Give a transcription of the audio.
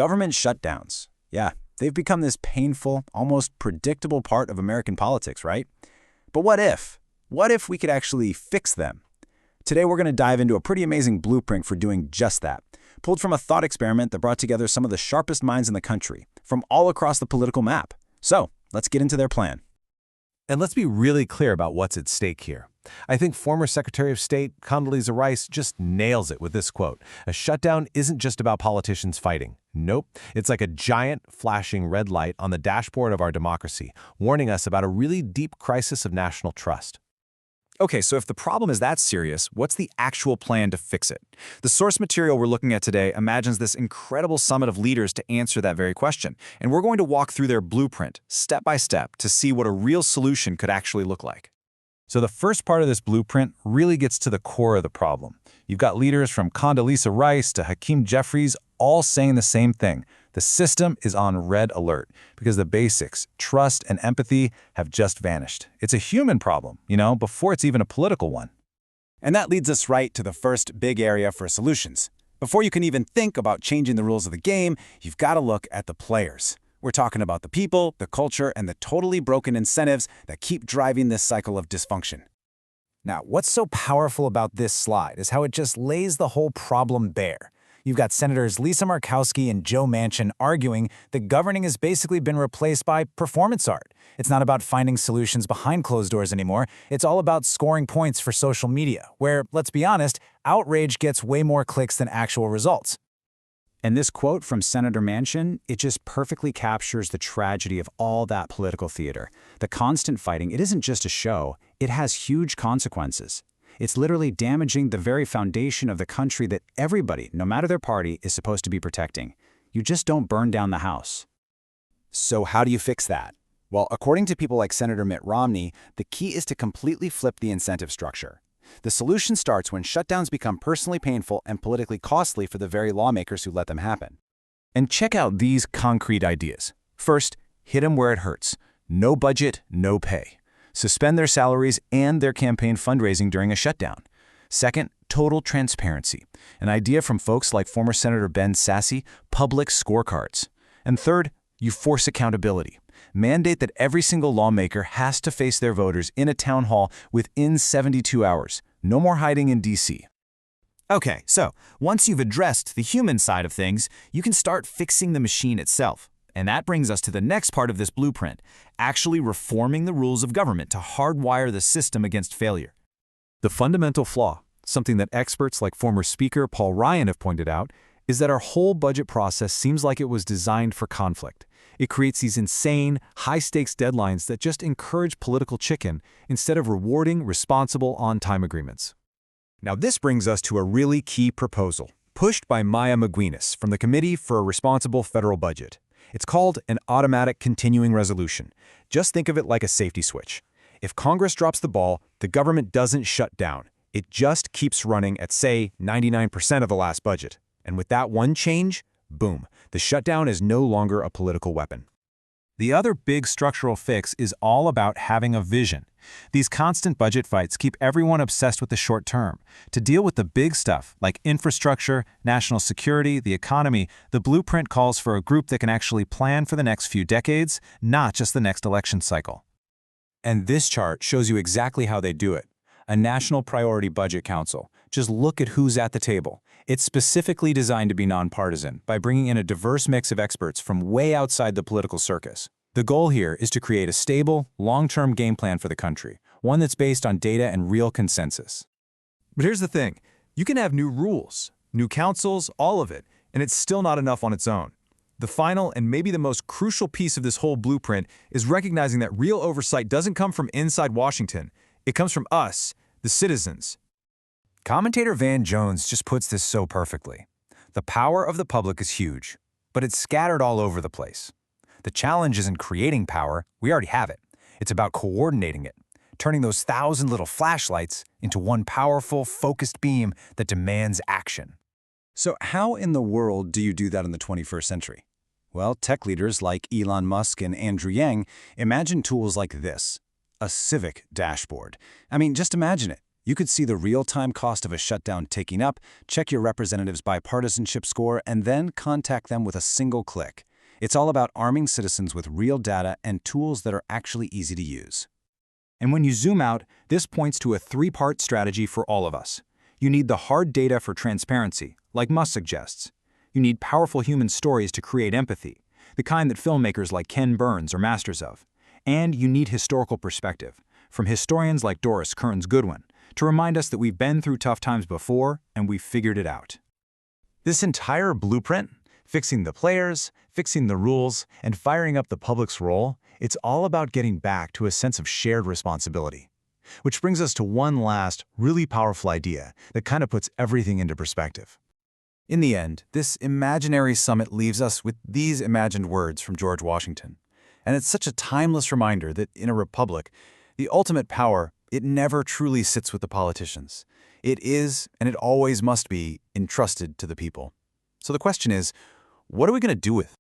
Government shutdowns. Yeah, they've become this painful, almost predictable part of American politics, right? But what if? What if we could actually fix them? Today we're going to dive into a pretty amazing blueprint for doing just that, pulled from a thought experiment that brought together some of the sharpest minds in the country, from all across the political map. So, let's get into their plan. And let's be really clear about what's at stake here. I think former Secretary of State Condoleezza Rice just nails it with this quote. A shutdown isn't just about politicians fighting. Nope. It's like a giant flashing red light on the dashboard of our democracy, warning us about a really deep crisis of national trust. Okay, so if the problem is that serious, what's the actual plan to fix it? The source material we're looking at today imagines this incredible summit of leaders to answer that very question, and we're going to walk through their blueprint, step by step, to see what a real solution could actually look like. So the first part of this blueprint really gets to the core of the problem. You've got leaders from Condoleezza Rice to Hakeem Jeffries all saying the same thing. The system is on red alert because the basics, trust and empathy, have just vanished. It's a human problem, before it's even a political one. And that leads us right to the first big area for solutions. Before you can even think about changing the rules of the game, you've got to look at the players. We're talking about the people, the culture, and the totally broken incentives that keep driving this cycle of dysfunction. Now, what's so powerful about this slide is how it just lays the whole problem bare. You've got Senators Lisa Murkowski and Joe Manchin arguing that governing has basically been replaced by performance art. It's not about finding solutions behind closed doors anymore. It's all about scoring points for social media, where, let's be honest, outrage gets way more clicks than actual results. And this quote from Senator Manchin, it just perfectly captures the tragedy of all that political theater. The constant fighting, it isn't just a show, it has huge consequences. It's literally damaging the very foundation of the country that everybody, no matter their party, is supposed to be protecting. You just don't burn down the house. So how do you fix that? Well, according to people like Senator Mitt Romney, the key is to completely flip the incentive structure. The solution starts when shutdowns become personally painful and politically costly for the very lawmakers who let them happen. And check out these concrete ideas. First, hit them where it hurts. No budget, no pay. Suspend their salaries and their campaign fundraising during a shutdown. Second, total transparency. An idea from folks like former Senator Ben Sasse, public scorecards. And third, you force accountability. Mandate that every single lawmaker has to face their voters in a town hall within 72 hours. No more hiding in D.C. Okay, so once you've addressed the human side of things, you can start fixing the machine itself. And that brings us to the next part of this blueprint, actually reforming the rules of government to hardwire the system against failure. The fundamental flaw, something that experts like former Speaker Paul Ryan have pointed out, is that our whole budget process seems like it was designed for conflict. It creates these insane, high-stakes deadlines that just encourage political chicken instead of rewarding responsible on-time agreements. Now this brings us to a really key proposal, pushed by Maya McGuinness from the Committee for a Responsible Federal Budget. It's called an automatic continuing resolution. Just think of it like a safety switch. If Congress drops the ball, the government doesn't shut down. It just keeps running at, say, 99% of the last budget. And with that one change, boom, the shutdown is no longer a political weapon. The other big structural fix is all about having a vision. These constant budget fights keep everyone obsessed with the short term. To deal with the big stuff, like infrastructure, national security, the economy, the blueprint calls for a group that can actually plan for the next few decades, not just the next election cycle. And this chart shows you exactly how they do it. A National Priority Budget Council. Just look at who's at the table. It's specifically designed to be nonpartisan by bringing in a diverse mix of experts from way outside the political circus. The goal here is to create a stable, long-term game plan for the country, one that's based on data and real consensus. But here's the thing. You can have new rules, new councils, all of it, and it's still not enough on its own. The final and maybe the most crucial piece of this whole blueprint is recognizing that real oversight doesn't come from inside Washington. It comes from us, the citizens. Commentator Van Jones just puts this so perfectly. The power of the public is huge, but it's scattered all over the place. The challenge isn't creating power, we already have it. It's about coordinating it, turning those 1,000 little flashlights into one powerful, focused beam that demands action. So how in the world do you do that in the 21st century? Well, tech leaders like Elon Musk and Andrew Yang imagine tools like this, a civic dashboard. I mean, just imagine it. You could see the real-time cost of a shutdown ticking up, check your representative's bipartisanship score, and then contact them with a single click. It's all about arming citizens with real data and tools that are actually easy to use. And when you zoom out, this points to a three-part strategy for all of us. You need the hard data for transparency, like Musk suggests. You need powerful human stories to create empathy, the kind that filmmakers like Ken Burns are masters of. And you need historical perspective, from historians like Doris Kearns Goodwin, to remind us that we've been through tough times before and we've figured it out. This entire blueprint, fixing the players, fixing the rules, and firing up the public's role, it's all about getting back to a sense of shared responsibility. Which brings us to one last, really powerful idea that kind of puts everything into perspective. In the end, this imaginary summit leaves us with these imagined words from George Washington. And it's such a timeless reminder that in a republic, the ultimate power, it never truly sits with the politicians. It is, and it always must be, entrusted to the people. So the question is, what are we going to do with it?